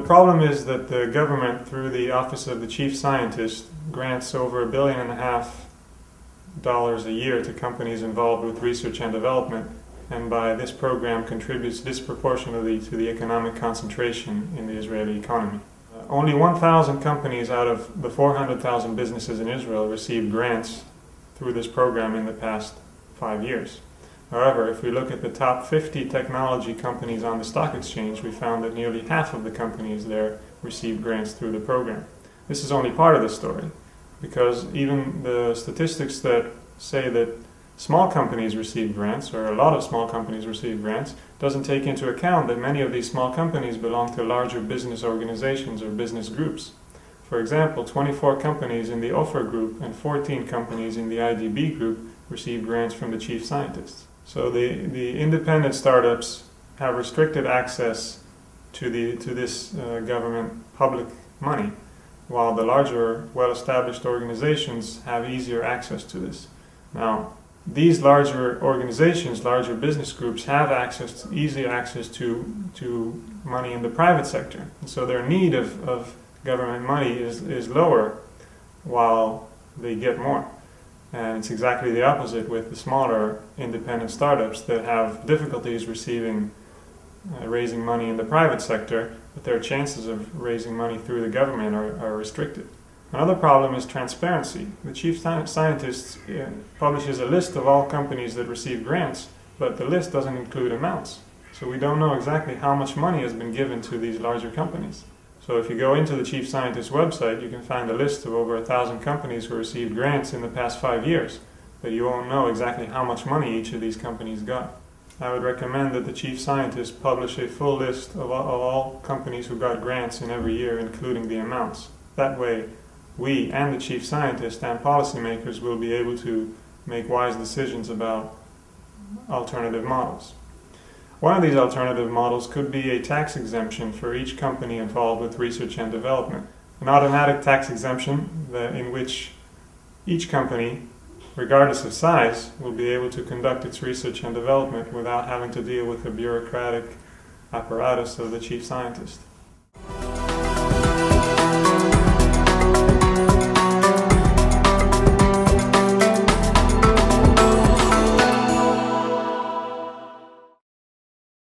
problem is that the government, through the Office of the Chief Scientist, grants over $1.5 billion a year to companies involved with research and development, and by this program contributes disproportionately to the economic concentration in the Israeli economy. Only 1,000 companies out of the 400,000 businesses in Israel received grants through this program in the past 5 years. However, if we look at the top 50 technology companies on the stock exchange, we found that nearly half of the companies there received grants through the program. This is only part of the story, because even the statistics that say that small companies receive grants, or a lot of small companies receive grants, doesn't take into account that many of these small companies belong to larger business organizations or business groups. For example, 24 companies in the Ofer group and 14 companies in the IDB group received grants from the chief scientists. So the independent startups have restricted access to this government public money, while the larger, well-established organizations have easier access to this. Now, these larger organizations, larger business groups, have easy access to money in the private sector. And so their need of government money is lower, while they get more. And it's exactly the opposite with the smaller independent startups that have difficulties raising money in the private sector, but their chances of raising money through the government are restricted. Another problem is transparency. The chief scientist publishes a list of all companies that receive grants, but the list doesn't include amounts. So we don't know exactly how much money has been given to these larger companies. So if you go into the chief scientist's website, you can find a list of over 1,000 companies who received grants in the past 5 years, but you won't know exactly how much money each of these companies got. I would recommend that the chief scientist publish a full list of all companies who got grants in every year, including the amounts. That way, we and the chief scientist and policymakers will be able to make wise decisions about alternative models. One of these alternative models could be a tax exemption for each company involved with research and development. An automatic tax exemption in which each company, regardless of size, will be able to conduct its research and development without having to deal with the bureaucratic apparatus of the chief scientist.